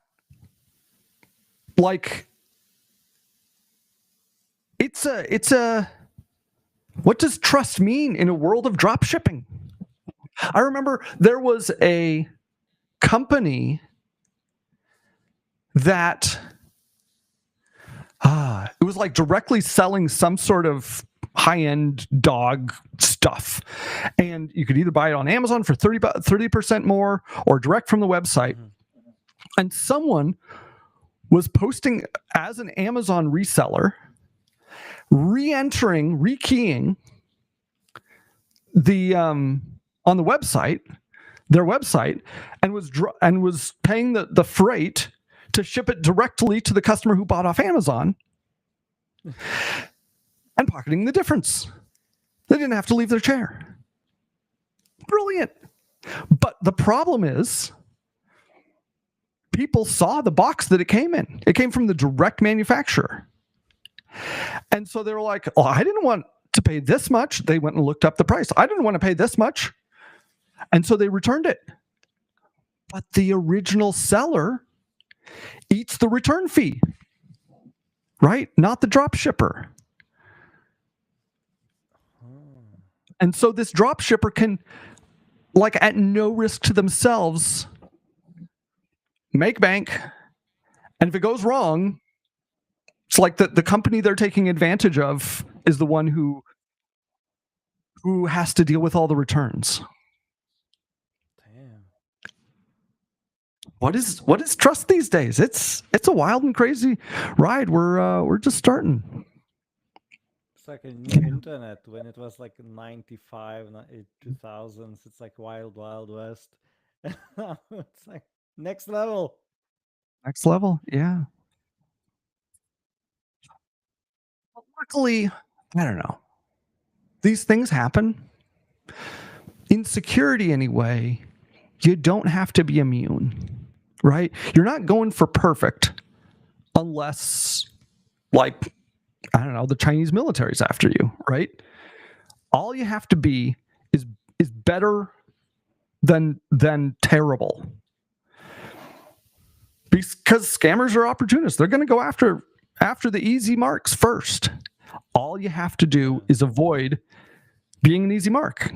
Speaker 2: like it's a what does trust mean in a world of drop shipping? I remember there was a company that it was like directly selling some sort of high-end dog stuff, and you could either buy it on Amazon for 30% more or direct from the website. And someone was posting as an Amazon reseller, rekeying the on the website, their website, and was paying the freight to ship it directly to the customer who bought off Amazon, and pocketing the difference. They didn't have to leave their chair. Brilliant. But the problem is, people saw the box that it came in. It came from the direct manufacturer. And so they were like, oh, I didn't want to pay this much. They went and looked up the price. I didn't want to pay this much. And so they returned it. But the original seller eats the return fee, right? Not the drop shipper. And so this drop shipper can, like, at no risk to themselves, make bank. And if it goes wrong, it's like the company they're taking advantage of is the one who has to deal with all the returns.
Speaker 1: Damn.
Speaker 2: What is trust these days? It's a wild and crazy ride. We're just starting.
Speaker 1: It's like a new internet when it was like 95, 2000s. It's like wild, wild west. It's like next level.
Speaker 2: Next level, yeah. But luckily, I don't know. These things happen. In security anyway, you don't have to be immune, right? You're not going for perfect unless, like, I don't know, the Chinese military's after you, right? All you have to be is better than terrible. Because scammers are opportunists. They're going to go after the easy marks first. All you have to do is avoid being an easy mark.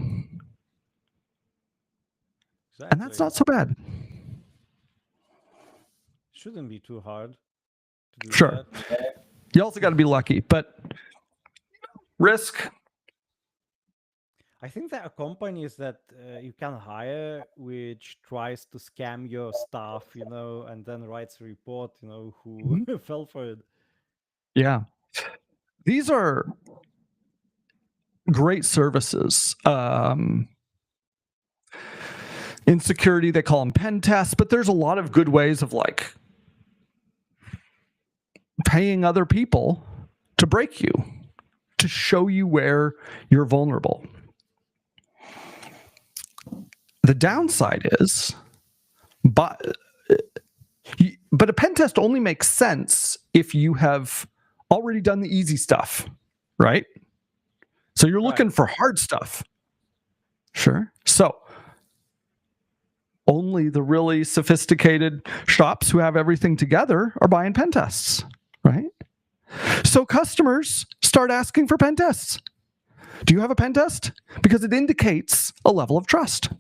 Speaker 1: Exactly.
Speaker 2: And that's not so bad.
Speaker 1: Shouldn't be too hard to do
Speaker 2: Sure.
Speaker 1: that.
Speaker 2: You also got to be lucky, but risk.
Speaker 1: I think there are companies that you can hire which tries to scam your staff, and then writes a report, who fell for it.
Speaker 2: Yeah. These are great services. In security, they call them pen tests, but there's a lot of good ways of, like, paying other people to break you, to show you where you're vulnerable. The downside is, but a pen test only makes sense if you have already done the easy stuff, right? So you're looking for hard stuff. Sure. So only the really sophisticated shops who have everything together are buying pen tests, right? So customers start asking for pen tests. Do you have a pen test? Because it indicates a level of trust.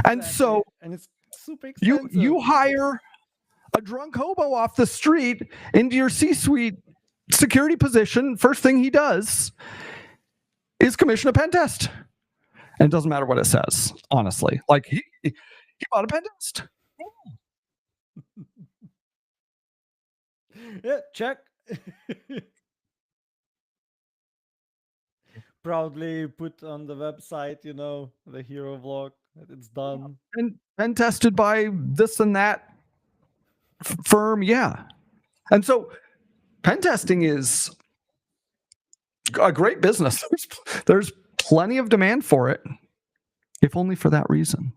Speaker 2: And so,
Speaker 1: and it's super expensive.
Speaker 2: You hire a drunk hobo off the street into your C-suite security position. First thing he does is commission a pen test. And it doesn't matter what it says, honestly. Like, he bought a pen test.
Speaker 1: Yeah, check. Proudly put on the website, the hero vlog, that it's done.
Speaker 2: And tested by this and that firm, yeah. And so pen testing is a great business. There's plenty of demand for it, if only for that reason.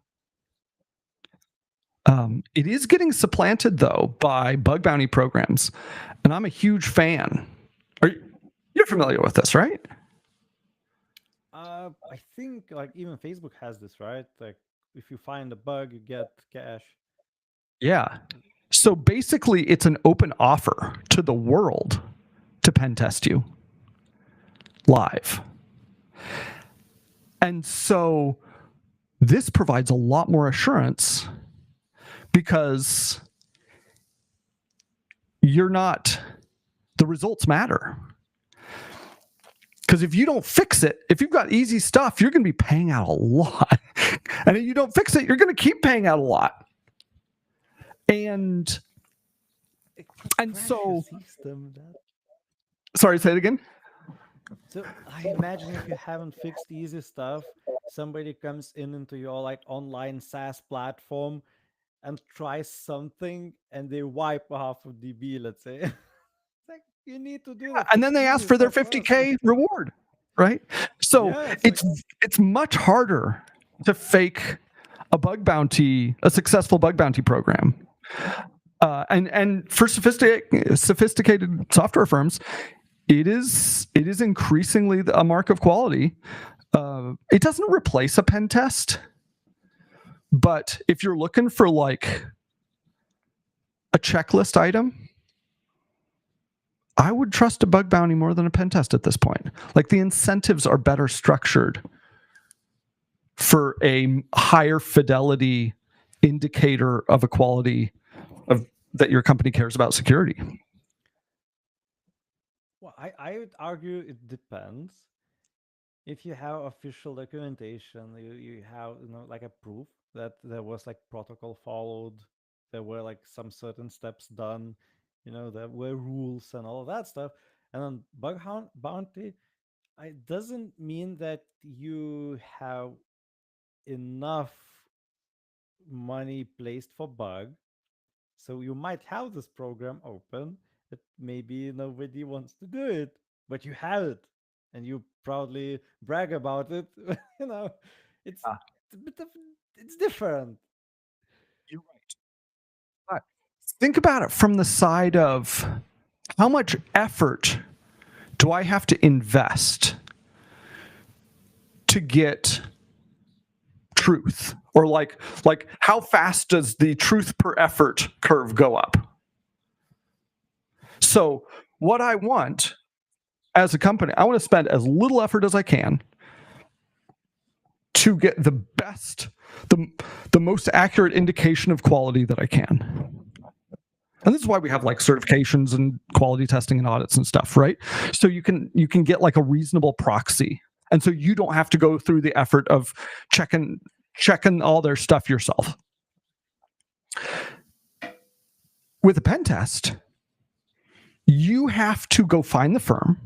Speaker 2: It is getting supplanted, though, by bug bounty programs, and I'm a huge fan. You're familiar with this, right?
Speaker 1: I think, like, even Facebook has this, right? Like, if you find a bug, you get cash.
Speaker 2: Yeah. So basically, it's an open offer to the world to pen test you live. And so this provides a lot more assurance because the results matter. Because if you don't fix it, if you've got easy stuff, you're going to be paying out a lot. And if you don't fix it, you're going to keep paying out a lot. And
Speaker 1: It
Speaker 2: and
Speaker 1: crash
Speaker 2: so
Speaker 1: your system.
Speaker 2: sorry, say it again.
Speaker 1: So I imagine if you haven't fixed easy stuff, somebody comes in into your like online SaaS platform and tries something and they wipe half of DB, let's say. It's like you need to do the
Speaker 2: And then they ask
Speaker 1: easy
Speaker 2: for their
Speaker 1: stuff first.
Speaker 2: 50K reward, right? So
Speaker 1: Yeah, it's like
Speaker 2: it's much harder to fake a bug bounty, a successful bug bounty program. And for sophisticated software firms, it is increasingly a mark of quality. It doesn't replace a pen test, but if you're looking for like a checklist item, I would trust a bug bounty more than a pen test at this point. Like the incentives are better structured for a higher fidelity indicator of a quality of that your company cares about security.
Speaker 1: well, I would argue it depends. If you have official documentation, you have like a proof that there was like protocol followed, there were like some certain steps done, there were rules and all of that stuff. And then bounty, it doesn't mean that you have enough money placed for bug. So you might have this program open, but maybe nobody wants to do it, but you have it and you proudly brag about it. you know, it's
Speaker 2: Ah,
Speaker 1: a bit of it's different.
Speaker 2: you're right. But think about it from the side of how much effort do I have to invest to get truth? Or like how fast does the truth per effort curve go up? So what I want as a company, I want to spend as little effort as I can to get the best, the most accurate indication of quality that I can. And this is why we have like certifications and quality testing and audits and stuff, right? So you can get like a reasonable proxy. And so you don't have to go through the effort of checking all their stuff yourself. With a pen test, you have to go find the firm,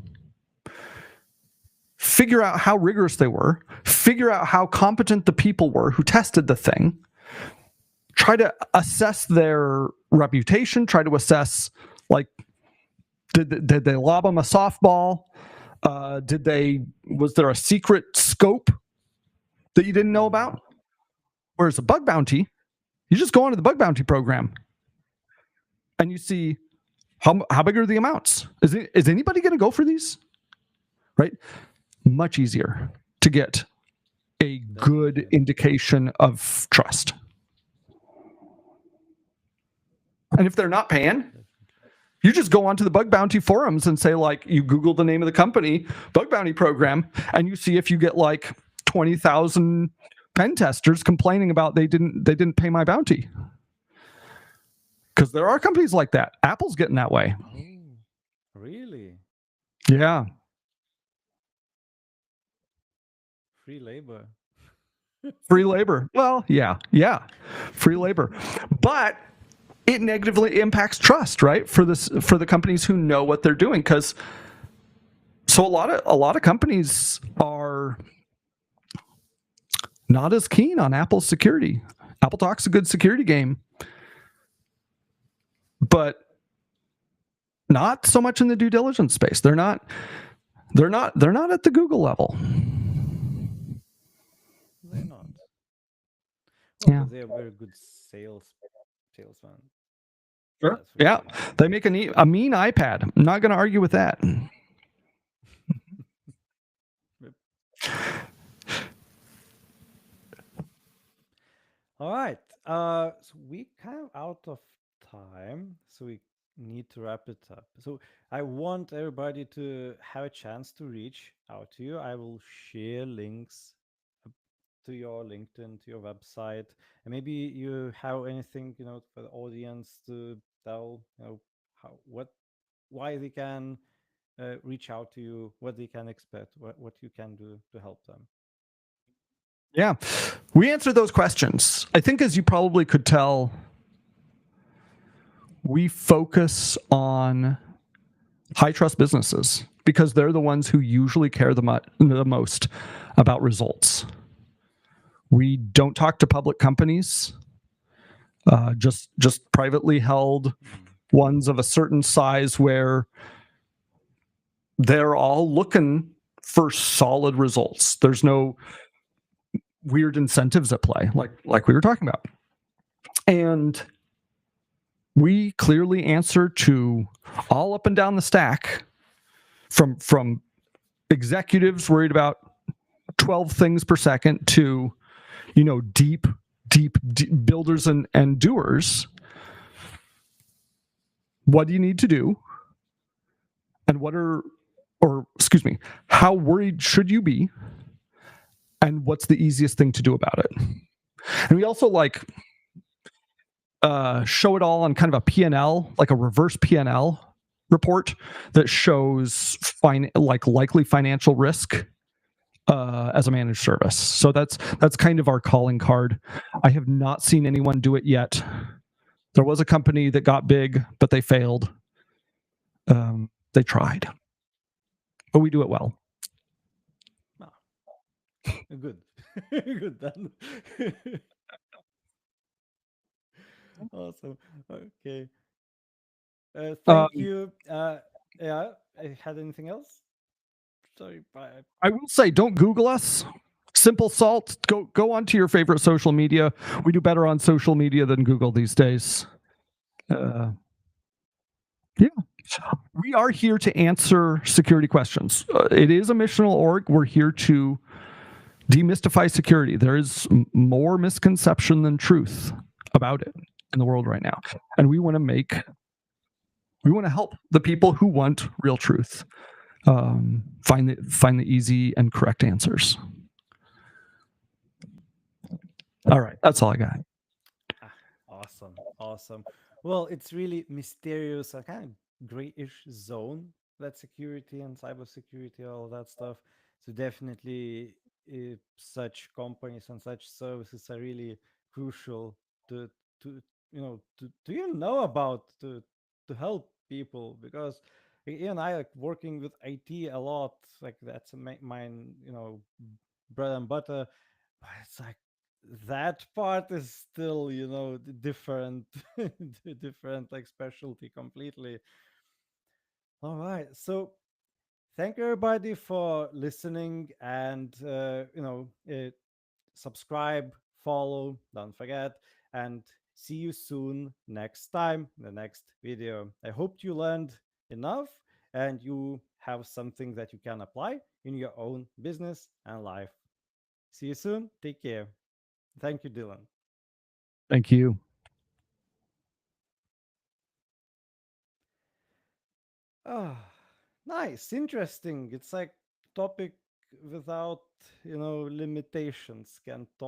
Speaker 2: figure out how rigorous they were, figure out how competent the people were who tested the thing, try to assess their reputation, try to assess, like, did they lob them a softball? Was there a secret scope that you didn't know about? Whereas a bug bounty, you just go onto the bug bounty program and you see how big are the amounts? Is anybody going to go for these? Right? Much easier to get a good indication of trust. And if they're not paying, you just go onto the bug bounty forums and say, like, you Google the name of the company, bug bounty program, and you see if you get like 20,000 pen testers complaining about they didn't pay my bounty. Because there are companies like that. Apple's getting that way.
Speaker 1: Oh, really?
Speaker 2: Yeah.
Speaker 1: Free labor.
Speaker 2: Free labor. Well, yeah. Free labor. But it negatively impacts trust, right? For the companies who know what they're doing. Because so a lot of companies are not as keen on Apple's security. Apple talks a good security game, but not so much in the due diligence space. They're not at the Google level.
Speaker 1: They're not.
Speaker 2: Yeah.
Speaker 1: Well, they're very good salesmen.
Speaker 2: Sure. Yeah. They make a mean iPad. I'm not going to argue with that.
Speaker 1: All right. So we kind of out of time, so we need to wrap it up. So I want everybody to have a chance to reach out to you. I will share links to your LinkedIn, to your website, and maybe you have anything for the audience to tell why they can reach out to you, what they can expect, what you can do to help them.
Speaker 2: Yeah, we answered those questions. I think, as you probably could tell, we focus on high trust businesses because they're the ones who usually care the most about results. We don't talk to public companies, just privately held ones of a certain size where they're all looking for solid results. There's no weird incentives at play, like we were talking about. And we clearly answer to all up and down the stack, from executives worried about 12 things per second to, deep builders and doers. What do you need to do? And how worried should you be? And what's the easiest thing to do about it? And we also show it all on kind of a P&L, like a reverse P&L report that shows likely financial risk as a managed service. So that's kind of our calling card. I have not seen anyone do it yet. There was a company that got big, but they failed. They tried, but we do it well.
Speaker 1: Good. Good then. Awesome. Okay. Thank you. Yeah, I had anything else? Sorry, bye.
Speaker 2: I will say, don't Google us. Simple Salt. Go onto your favorite social media. We do better on social media than Google these days. Yeah. We are here to answer security questions. It is a missional org. We're here to demystify security. There is more misconception than truth about it in the world right now. And we want to help the people who want real truth find the easy and correct answers. All right, that's all I got.
Speaker 1: Awesome. Well, it's really mysterious, a kind of grayish zone, that security and cybersecurity, all that stuff. So definitely, such companies and such services are really crucial to to even know about, to help people, because you and I like working with IT a lot. Like that's mine, bread and butter. But it's like that part is still, different, different like specialty completely. All right, so thank you everybody for listening, and subscribe, follow, don't forget, and see you soon next time in the next video. I hope you learned enough and you have something that you can apply in your own business and life. See you soon. Take care. Thank you, Dylan.
Speaker 2: Thank you.
Speaker 1: Ah, nice, interesting. It's like topic without, limitations. Can talk